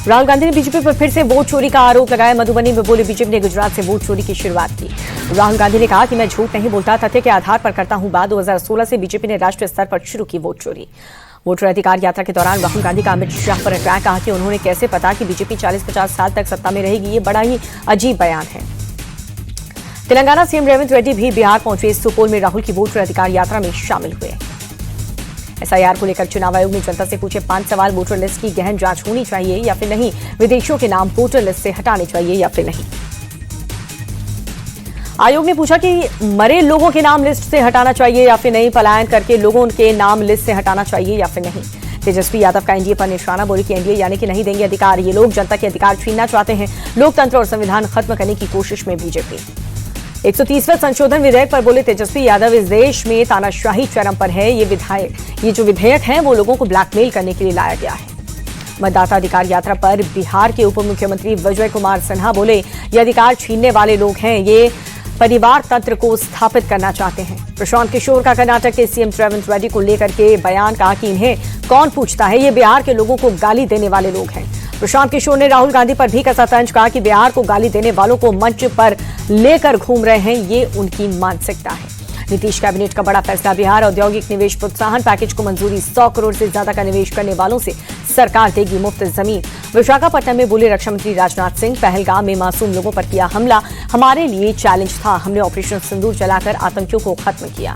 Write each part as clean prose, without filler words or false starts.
राहुल गांधी ने बीजेपी पर फिर से वोट चोरी का आरोप लगाया। मधुबनी में बोले बीजेपी ने गुजरात से वोट चोरी की शुरुआत की। राहुल गांधी ने कहा कि मैं झूठ नहीं बोलता, तथ्य के आधार पर करता हूं बात। 2016 से बीजेपी ने राष्ट्रीय स्तर पर शुरू की वोट चोरी। वोटर अधिकार यात्रा के दौरान राहुल गांधी का अमित शाह पर अटैक। कहा कि उन्होंने कैसे पता कि बीजेपी 40-50 साल तक सत्ता में रहेगी। ये बड़ा ही अजीब बयान है। तेलंगाना सीएम रेवंत रेड्डी भी बिहार पहुंचे। सुपौल में राहुल की वोटर अधिकार यात्रा में शामिल हुए। एसआईआर को लेकर चुनाव आयोग ने जनता से पूछे 5 सवाल। वोटर लिस्ट की गहन जांच होनी चाहिए या फिर नहीं। विदेशियों के नाम वोटर लिस्ट से हटाने चाहिए या फिर नहीं। आयोग ने पूछा कि मरे लोगों के नाम लिस्ट से हटाना चाहिए या फिर नहीं। पलायन करके लोगों के नाम लिस्ट से हटाना चाहिए या फिर नहीं। तेजस्वी यादव का एनडीए पर निशाना। बोले कि एनडीए यानी कि नहीं देंगे अधिकार। ये लोग जनता के अधिकार छीनना चाहते हैं। लोकतंत्र और संविधान खत्म करने की कोशिश में बीजेपी। 130वें संशोधन विधेयक पर बोले तेजस्वी यादव, इस देश में तानाशाही चरम पर है। ये जो विधेयक है वो लोगों को ब्लैकमेल करने के लिए लाया गया है। मतदाता अधिकार यात्रा पर बिहार के उप मुख्यमंत्री विजय कुमार सिन्हा बोले ये अधिकार छीनने वाले लोग हैं। ये परिवार तंत्र को स्थापित करना चाहते हैं। प्रशांत किशोर का कर्नाटक के सीएम रेवंत रेड्डी को लेकर के बयान। कहा कि इन्हें कौन पूछता है, ये बिहार के लोगों को गाली देने वाले लोग हैं। प्रशांत किशोर ने राहुल गांधी पर भी कसा तंज। कहा कि बिहार को गाली देने वालों को मंच पर लेकर घूम रहे हैं, ये उनकी मानसिकता है। नीतीश कैबिनेट का बड़ा फैसला। बिहार औद्योगिक निवेश प्रोत्साहन पैकेज को मंजूरी। 100 करोड़ से ज्यादा का निवेश करने वालों से सरकार देगी मुफ्त जमीन। विशाखापट्टनम में बोले रक्षा मंत्री राजनाथ सिंह, पहलगाम में मासूम लोगों पर किया हमला हमारे लिए चैलेंज था। हमने ऑपरेशन सिंदूर चलाकर आतंकियों को खत्म किया।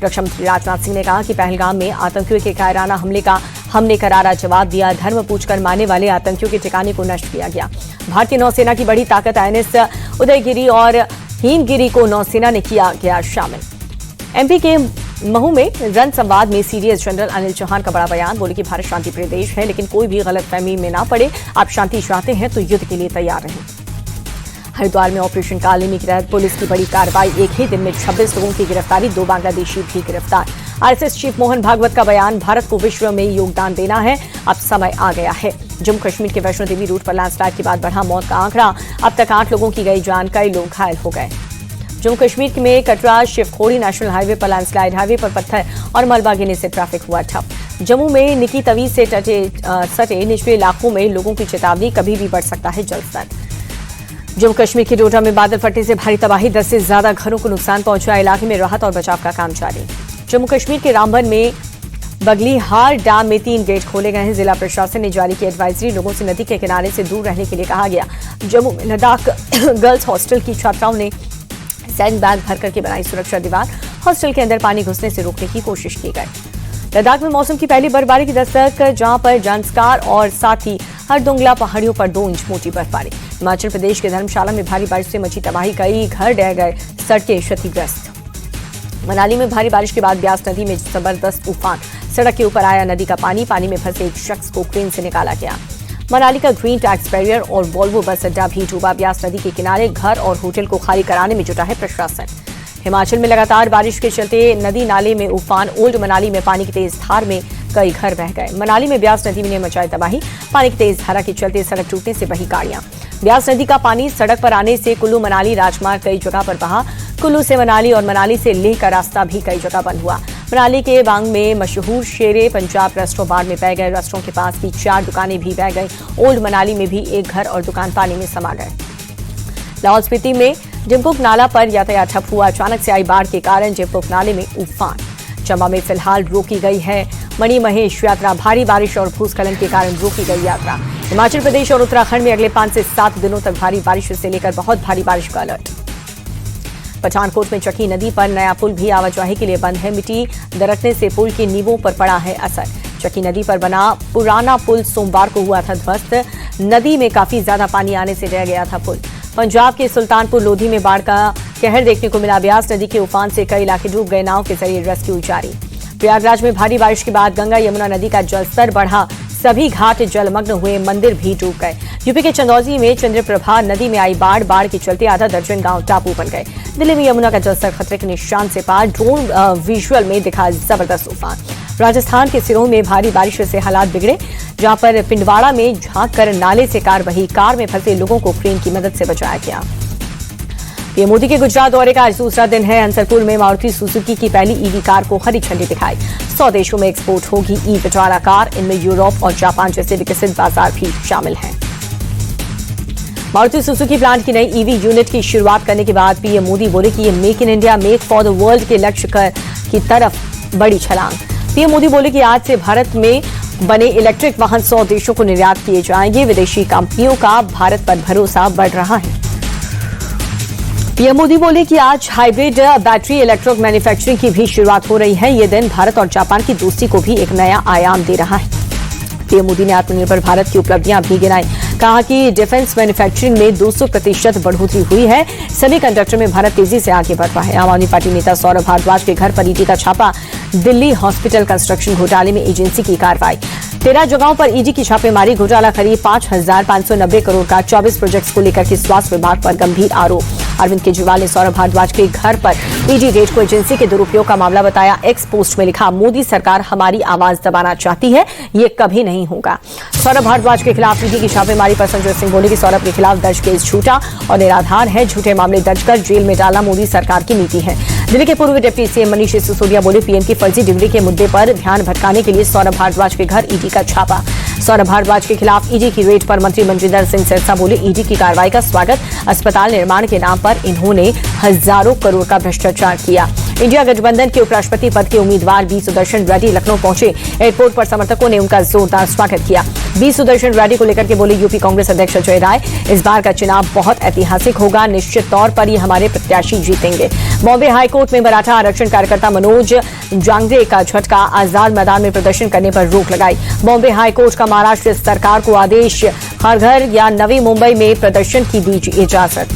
रक्षा मंत्री राजनाथ सिंह ने कहा कि पहलगाम में आतंकियों के कायराना हमले का हमने करारा जवाब दिया। धर्म पूछकर मारने वाले आतंकियों के ठिकाने को नष्ट किया गया। भारतीय नौसेना की बड़ी ताकत आईएनएस उदयगिरी और हिमगिरी को नौसेना ने किया गया शामिल। एमपी के महू में रन संवाद में सीडीएस जनरल अनिल चौहान का बड़ा बयान। बोले कि भारत शांति प्रिय देश है, लेकिन कोई भी गलतफहमी में ना पड़े। आप शांति चाहते हैं तो युद्ध के लिए तैयार रहें। हरिद्वार में ऑपरेशन कालिनी के तहत पुलिस की बड़ी कार्रवाई। एक ही दिन में 26 लोगों की गिरफ्तारी। 2 बांग्लादेशी भी गिरफ्तार। आरएसएस चीफ मोहन भागवत का बयान। भारत को विश्व में योगदान देना है, अब समय आ गया है। जम्मू कश्मीर के वैष्णो देवी रूट पर लैंडस्लाइड के बाद बढ़ा मौत का आंकड़ा। अब तक 8 लोगों की गई जान, कई लोग घायल हो गए। जम्मू कश्मीर में कटरा शिवखोड़ी नेशनल हाईवे पर लैंडस्लाइड। हाईवे पर पत्थर और मलबा गिरने से ट्रैफिक हुआ ठप। जम्मू में निकी तवी से सटे निचले इलाकों में लोगों की चेतावनी, कभी भी बढ़ सकता है जलस्तर। जम्मू कश्मीर के डोडा में बादल फटने से भारी तबाही। 10 से ज्यादा घरों को नुकसान पहुंचा। इलाके में राहत और बचाव का काम जारी। जम्मू कश्मीर के रामबन में बगलीहार डैम में 3 गेट खोले गए हैं। जिला प्रशासन ने जारी की एडवाइजरी। लोगों से नदी के किनारे से दूर रहने के लिए कहा गया। जम्मू में लद्दाख गर्ल्स हॉस्टल की छात्राओं ने सैंड बैग भर करके बनाई सुरक्षा दीवार। हॉस्टल के अंदर पानी घुसने से रोकने की कोशिश की गई। लद्दाख में मौसम की पहली बर्फबारी की दस्तक, जहां पर जानस्कार और साथ ही हरदुंगला पहाड़ियों पर 2 इंच मोटी बर्फबारी। हिमाचल प्रदेश के धर्मशाला में भारी बारिश से मची तबाही। कई घर ढह गए, सड़कें क्षतिग्रस्त। मनाली में भारी बारिश के बाद ब्यास नदी में जबरदस्त उफान। सड़क के ऊपर आया नदी का पानी। पानी में फंसे एक शख्स को क्रेन से निकाला गया। मनाली का ग्रीन टैक्स बैरियर और वोल्वो बस अड्डा भी डूबा। ब्यास नदी के किनारे घर और होटल को खाली कराने में जुटा है प्रशासन। हिमाचल में लगातार बारिश के चलते नदी नाले में उफान। ओल्ड मनाली में पानी की तेज धार में कई घर बह गए। मनाली में ब्यास नदी ने मचाई तबाही। पानी की तेज धारा के चलते सड़क टूटने से बही गाड़ियां। ब्यास नदी का पानी सड़क पर आने से कुल्लू मनाली राजमार्ग कई जगह पर बहा। कुल्लू से मनाली और मनाली से लेह का रास्ता भी कई जगह बंद हुआ। मनाली के बांग में मशहूर शेरे पंजाब रेस्टोरेंट बाढ़ में बह गए। रेस्टोरेंट के पास भी 4 दुकानें भी बह गई। ओल्ड मनाली में भी एक घर और दुकान पानी में समा गए। लाहौल स्पीति में जिमपुक नाला पर यातायात ठप हुआ। अचानक से आई बाढ़ के कारण जिमपुक नाले में उफान। चंबा में फिलहाल रोकी गई है मणि महेश यात्रा। भारी बारिश और भूस्खलन के कारण रोकी गई यात्रा। हिमाचल प्रदेश और उत्तराखंड में अगले 5 से 7 दिनों तक भारी बारिश से लेकर बहुत भारी बारिश का अलर्ट। पठानकोट में चकी नदी पर नया पुल भी आवाजाही के लिए बंद है। मिट्टी दरकने से पुल की नींवों पर पड़ा है असर। चकी नदी पर बना पुराना पुल सोमवार को हुआ था ध्वस्त। नदी में काफी ज्यादा पानी आने से रह गया था पुल। पंजाब के सुल्तानपुर लोधी में बाढ़ का कहर देखने को मिला। ब्यास नदी के उफान से कई इलाके डूब गए। नाव के जरिए रेस्क्यू जारी। प्रयागराज में भारी बारिश के बाद गंगा यमुना नदी का जलस्तर बढ़ा। सभी घाट जलमग्न हुए। मंदिर भी डूब गए। यूपी के चंदौजी में चंद्रप्रभा नदी में आई बाढ़। बाढ़ के चलते आधा दर्जन गांव टापू बन गए। दिल्ली में यमुना का जलस्तर खतरे के निशान से पार। ड्रोन विजुअल में दिखा जबरदस्त उफान। राजस्थान के सिरोही में भारी बारिश से हालात बिगड़े, जहां पर पिंडवाड़ा में झांक कर नाले से कार बही। कार में फंसे लोगों को क्रेन की मदद से बचाया गया। पीएम मोदी के गुजरात दौरे का आज दूसरा दिन है। हंसरपुर में मारुति सुजुकी की पहली ईवी कार को हरी झंडी दिखाई। 100 देशों में एक्सपोर्ट होगी ई विटारा कार। इनमें यूरोप और जापान जैसे विकसित बाजार भी शामिल हैं। मारुति सुजुकी प्लांट की नई ईवी यूनिट की शुरुआत करने के बाद पीएम मोदी बोले कि ये make in India make for the world के लक्ष्य की तरफ बड़ी छलांग। पीएम मोदी बोले कि आज से भारत में बने इलेक्ट्रिक वाहन 100 देशों को निर्यात किए जाएंगे। विदेशी कंपनियों का भारत पर भरोसा बढ़ रहा है। पीएम मोदी बोले कि आज हाइब्रिड बैटरी इलेक्ट्रिक मैन्युफैक्चरिंग की भी शुरुआत हो रही है। ये दिन भारत और जापान की दोस्ती को भी एक नया आयाम दे रहा है। पीएम मोदी ने आत्मनिर्भर भारत की उपलब्धियां भी गिनाई। कहा कि डिफेंस मैन्युफैक्चरिंग में 200% बढ़ोतरी हुई है। सेमीकंडक्टर में भारत तेजी से आगे बढ़ रहा है। आम आदमी पार्टी नेता सौरभ भारद्वाज के घर पर ईडी का छापा। दिल्ली हॉस्पिटल कंस्ट्रक्शन घोटाले में एजेंसी की कार्रवाई। 13 जगहों पर ईडी की छापेमारी। घोटाला करीब 5,590 करोड़ का। 24 प्रोजेक्ट्स को लेकर के स्वास्थ्य विभाग पर गंभीर आरोप। अरविंद केजरीवाल ने सौरभ भारद्वाज के घर पर ईडी रेड को एजेंसी के दुरुपयोग का मामला बताया। एक्स पोस्ट में लिखा, मोदी सरकार हमारी आवाज दबाना चाहती है, ये कभी नहीं होगा। सौरभ भारद्वाज के खिलाफ ईडी की छापेमारी पर संजय सिंह बोले कि सौरभ के खिलाफ दर्ज केस झूठा और निराधार है। झूठे मामले दर्ज कर जेल में डालना मोदी सरकार की नीति है। दिल्ली के पूर्व डिप्टी सीएम मनीष सिसोदिया बोले, पीएम की फर्जी डिग्री के मुद्दे पर ध्यान भटकाने के लिए सौरभ भारद्वाज के घर ईडी का छापा। सौरभ भारद्वाज के खिलाफ ईडी की रेड पर मंत्री मनजिंदर सिंह सिरसा बोले, ईडी की कार्रवाई का स्वागत। अस्पताल निर्माण के नाम पर इन्होंने हजारों करोड़ का भ्रष्टाचार किया। इंडिया गठबंधन के उपराष्ट्रपति पद के उम्मीदवार बी सुदर्शन रेड्डी लखनऊ पहुंचे। एयरपोर्ट पर समर्थकों ने उनका जोरदार स्वागत किया। बी सुदर्शन रेड्डी को लेकर के बोले यूपी कांग्रेस अध्यक्ष अजय राय, इस बार का चुनाव बहुत ऐतिहासिक होगा। निश्चित तौर पर ये हमारे प्रत्याशी जीतेंगे। बॉम्बे हाईकोर्ट में मराठा आरक्षण कार्यकर्ता मनोज जांगरे का झटका। आजाद मैदान में प्रदर्शन करने पर रोक लगाई। बॉम्बे हाईकोर्ट का महाराष्ट्र सरकार को आदेश, हर घर या नवी मुंबई में प्रदर्शन की दी इजाजत।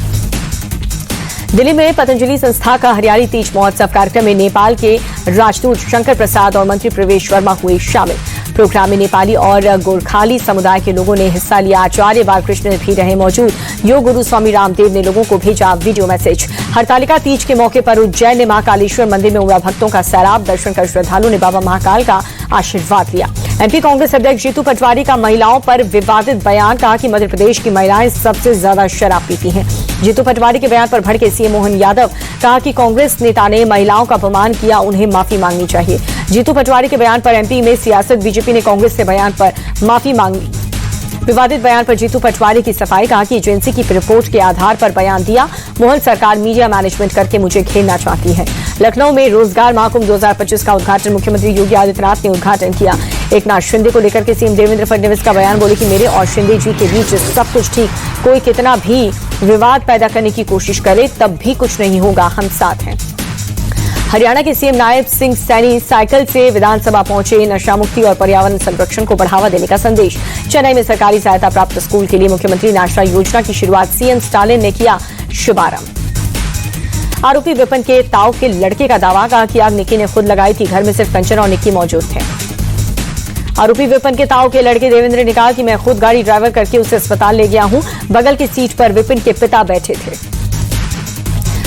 दिल्ली में पतंजलि संस्था का हरियाली तीज महोत्सव कार्यक्रम में नेपाल के राजदूत शंकर प्रसाद और मंत्री प्रवेश वर्मा हुए शामिल। प्रोग्राम में नेपाली और गोरखाली समुदाय के लोगों ने हिस्सा लिया। आचार्य बालकृष्ण भी रहे मौजूद। योग गुरु स्वामी रामदेव ने लोगों को भेजा वीडियो मैसेज। हरतालिका तीज के मौके पर उज्जैन में महाकालेश्वर मंदिर में उमड़ा भक्तों का सैलाब। दर्शन कर श्रद्धालुओं ने बाबा महाकाल का आशीर्वाद लिया। एमपी कांग्रेस अध्यक्ष जीतू पटवारी का महिलाओं पर विवादित बयान। कहा कि मध्य प्रदेश की महिलाएं सबसे ज्यादा शराब पीती हैं। जीतू पटवारी के बयान पर भड़के सीएम मोहन यादव। कहा कि कांग्रेस नेता ने महिलाओं का अपमान किया, उन्हें माफी मांगनी चाहिए। जीतू पटवारी के बयान पर एमपी में सियासत। बीजेपी ने कांग्रेस से बयान पर माफी मांगी। विवादित बयान पर जीतू पटवारी की सफाई। कहा कि एजेंसी की रिपोर्ट के आधार पर बयान दिया। मोहन सरकार मीडिया मैनेजमेंट करके मुझे घेरना चाहती है। लखनऊ में रोजगार महाकुंभ 2025 का उद्घाटन मुख्यमंत्री योगी आदित्यनाथ ने उद्घाटन किया। एकनाथ शिंदे को लेकर के सीएम देवेंद्र फडणवीस का बयान। बोले कि मेरे और शिंदे जी के बीच सब कुछ ठीक, कोई कितना भी विवाद पैदा करने की कोशिश करे तब भी कुछ नहीं होगा, हम साथ हैं। हरियाणा के सीएम नायब सिंह सैनी साइकिल से विधानसभा पहुंचे। नशा मुक्ति और पर्यावरण संरक्षण को बढ़ावा देने का संदेश। चेन्नई में सरकारी सहायता प्राप्त स्कूल के लिए मुख्यमंत्री नाश्ता योजना की शुरुआत। सीएम स्टालिन ने किया शुभारंभ। आरोपी विपिन के ताऊ के लड़के का दावा। कहा कि आग निक्की ने खुद लगाई थी, घर में सिर्फ कंचन और निक्की मौजूद थे। आरोपी विपिन के ताऊ के लड़के देवेंद्र ने कहा कि मैं खुद गाड़ी ड्राइवर करके उसे अस्पताल ले गया हूं। बगल की सीट पर विपिन के पिता बैठे थे।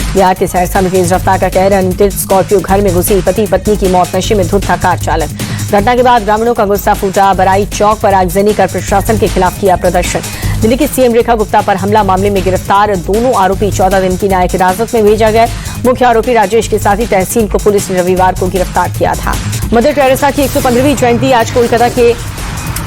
बिहार के सहरसा में तेज रफ्तार का कहर। अनियंत्रित स्कॉर्पियो घर में घुसी। पति पत्नी की मौत। नशे में धुत था कार चालक। घटना के बाद ग्रामीणों का गुस्सा फूटा। बराई चौक पर आगजनी कर प्रशासन के खिलाफ किया प्रदर्शन। दिल्ली की सीएम रेखा गुप्ता पर हमला मामले में गिरफ्तार दोनों आरोपी 14 दिन की न्यायिक हिरासत में भेजा गया। मुख्य आरोपी राजेश के साथ ही तहसीन को पुलिस ने रविवार को गिरफ्तार किया था। मदर टेरेसा की 115वीं जयंती। आज कोलकाता के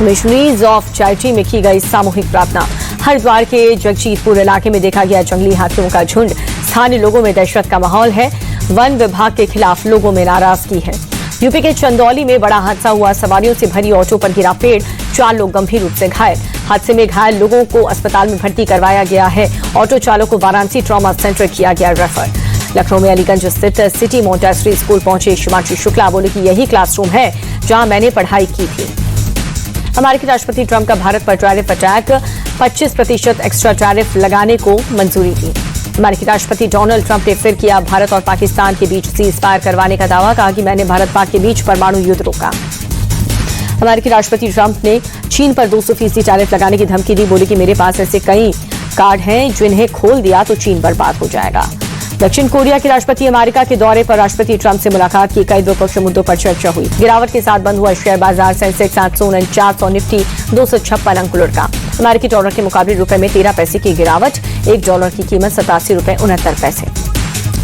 मिशनरीज ऑफ चैरिटी में की गई सामूहिक प्रार्थना। हरिद्वार के जगजीतपुर इलाके में देखा गया जंगली हाथियों का झुंड। स्थानीय लोगों में दहशत का माहौल है। वन विभाग के खिलाफ लोगों में नाराजगी है। यूपी के चंदौली में बड़ा हादसा हुआ। सवारियों से भरी ऑटो पर गिरा पेड़। 4 लोग गंभीर रूप से घायल। हादसे में घायल लोगों को अस्पताल में भर्ती करवाया गया है। ऑटो चालक को वाराणसी ट्रॉमा सेंटर किया गया रेफर। लखनऊ में अलीगंज स्थित सिटी मोंटेसरी स्कूल पहुंचे शिवांशी शुक्ला। बोले कि यही क्लासरूम है जहां मैंने पढ़ाई की थी। अमेरिकी राष्ट्रपति ट्रंप का भारत पर टैरिफ अटैक। 25% एक्स्ट्रा टैरिफ लगाने को मंजूरी दी। अमेरिकी राष्ट्रपति डोनाल्ड ट्रंप ने फिर किया भारत और पाकिस्तान के बीच सीज फायर करवाने का दावा। कहा कि मैंने भारत पाक के बीच परमाणु युद्ध रोका। अमेरिकी राष्ट्रपति ट्रंप ने चीन पर 200% टैरिफ लगाने की धमकी दी। बोले कि मेरे पास ऐसे कई कार्ड हैं जिन्हें खोल दिया तो चीन बर्बाद हो जाएगा। दक्षिण कोरिया के राष्ट्रपति अमेरिका के दौरे पर राष्ट्रपति ट्रंप से मुलाकात की। कई द्विपक्षीय मुद्दों पर चर्चा हुई। गिरावट के साथ बंद हुआ शेयर बाजार। सेंसेक्स 849, निफ्टी 256 अंक लुढ़का। अमेरिकी डॉलर के मुकाबले रुपए में 13 पैसे की गिरावट, $1 की कीमत 87 रुपए 69 पैसे।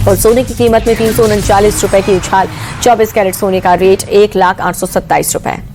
और सोने की कीमत में 339 रुपए की उछाल, 24 कैरेट सोने का रेट 1,08,27 रुपए।